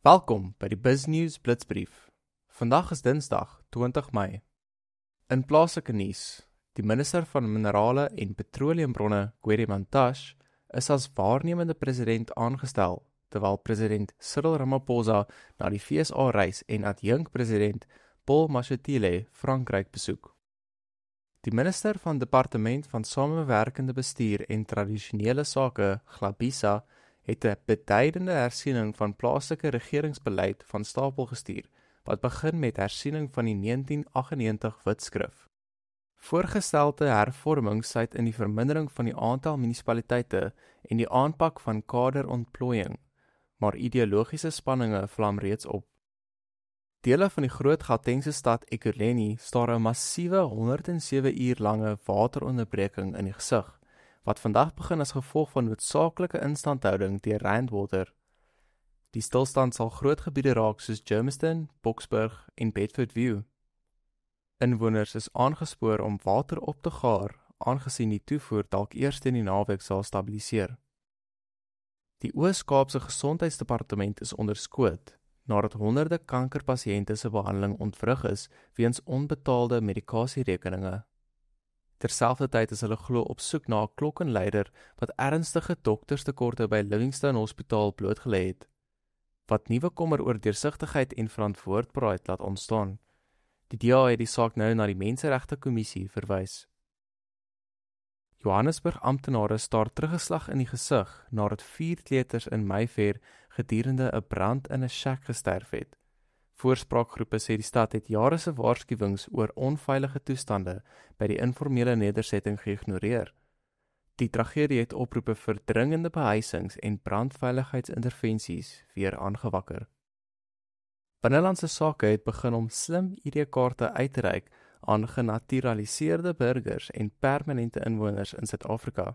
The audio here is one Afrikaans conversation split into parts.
Welkom by die BizNews Blitsbrief. Vandag is Dinsdag, 20 Mei. In plaaslike nuus, die minister van Minerale en Petroleumbronne, Gwede Mantashe, is as waarnemende president aangestel, terwyl president Cyril Ramaphosa na die FSA reis en adjunk-president Paul Mashatile Frankryk besoek. Die minister van Departement van Samewerkende Bestuur en Tradisionele Sake, Glabisa, het 'n beduidende hersiening van plaaslike regeringsbeleid van stapel gestuur, wat begin met hersiening van die 1998 wetskrif. Voorgestelde hervormings sluit in die vermindering van die aantal munisipaliteite en die aanpak van kaderontplooiing, maar ideologiese spanninge vlam reeds op. Dele van die groot Gautengse stad Ekurhuleni staar 'n massiewe 107 uur lange wateronderbreking in die gesig, wat vandag begin as gevolg van noodsaaklike instandhouding deur Randwater. Die stilstand sal groot gebiede raak soos Germiston, Boksburg en Bedford View. Inwoners is aangespoor om water op te gaar, aangesien die toevoer dalk eers teen die naweek sal stabiliseer. Die Oos-Kaapse Gesondheidsdepartement is onder skoot, nadat honderde kankerpasiënte se behandeling ontwrig is weens onbetaalde medikasierekeninge. Terselfdertyd is hulle glo op soek na 'n klokkenluider wat ernstige dokterstekorte by Livingstone Hospitaal blootgelê het, wat nuwe kommer oor deursigtigheid en verantwoordbaarheid laat ontstaan. Die DA het die saak nou na die Menseregtekommissie verwys. Johannesburg amptenare staar teruggeslag in die gesig nadat 4 kleuters in Mayfair gedurende 'n brand in 'n shack gesterf het. Voorspraakgroepe sê die stad het jare se waarskuwings oor onveilige toestande by die informele nedersetting geïgnoreer. Die tragedie het oproepe vir dringende behuisings en brandveiligheidsintervensies weer aangewakker. Binnelandse Sake het begin om slim ID-kaarte uit te reik aan genaturaliseerde burgers en permanente inwoners in Suid-Afrika.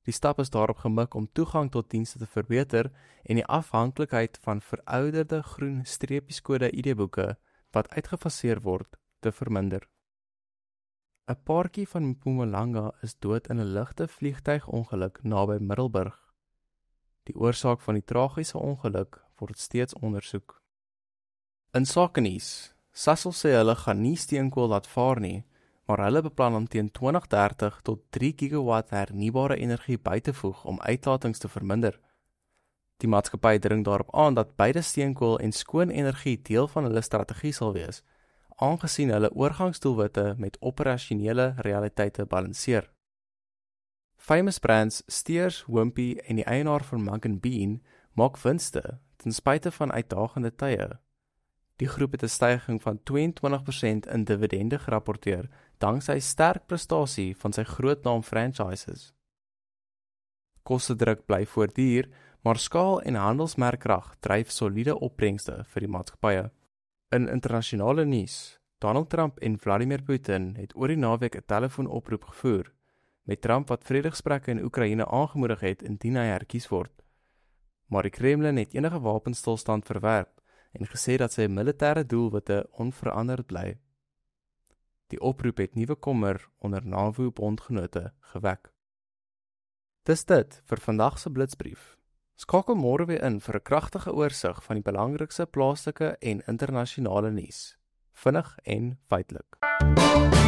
Die stap is daarop gemik om toegang tot dienste te verbeter en die afhanklikheid van verouderde groen streepieskode ID-boeke wat uitgefaseer word te verminder. 'n Paartjie van Mpumalanga is dood in 'n ligte vliegtuigongeluk naby Middelburg. Die oorsaak van die tragiese ongeluk word steeds ondersoek. In sake nuus, Sasol sê hulle gaan nie steenkool laat vaar nie, maar hulle beplan om teen 2030 tot 3 gigawatt hernubare energie by te voeg om uitlatings te verminder. Die maatskappy dring daarop aan dat beide steenkool en skoon energie deel van hulle strategie sal wees, aangesien hulle oorgangsdoelwitte met operasionele realiteite balanseer. Famous Brands, Steers, Wimpy en die eienaar van Mug & Bean maak winste ten spyte van uitdagende tye. Die groep het 'n styging van 22% in dividende gerapporteer, danksy sterk prestasie van sy grootnaam franchises. Kostedruk bly voortduur, maar skaal en handelsmerkkrag dryf soliede opbrengste vir die maatskappye. In internasionale nuus, Donald Trump en Vladimir Putin het oor die naweek 'n telefoonoproep gevoer, met Trump wat vredesgesprekke in Oekraïne aangemoedig het indien hy herkies word. Maar die Kremlin het enige wapenstilstand verwerp en gesê dat sy militêre doelwitte onveranderd bly. Die oproep het nuwe kommer onder NAVO-bondgenote gewek. Dis dit vir vandag se blitsbrief. Skakel môre weer in vir 'n kragtige oorsig van die belangrikste plaaslike en internasionale nuus. Vinnig en feitelik.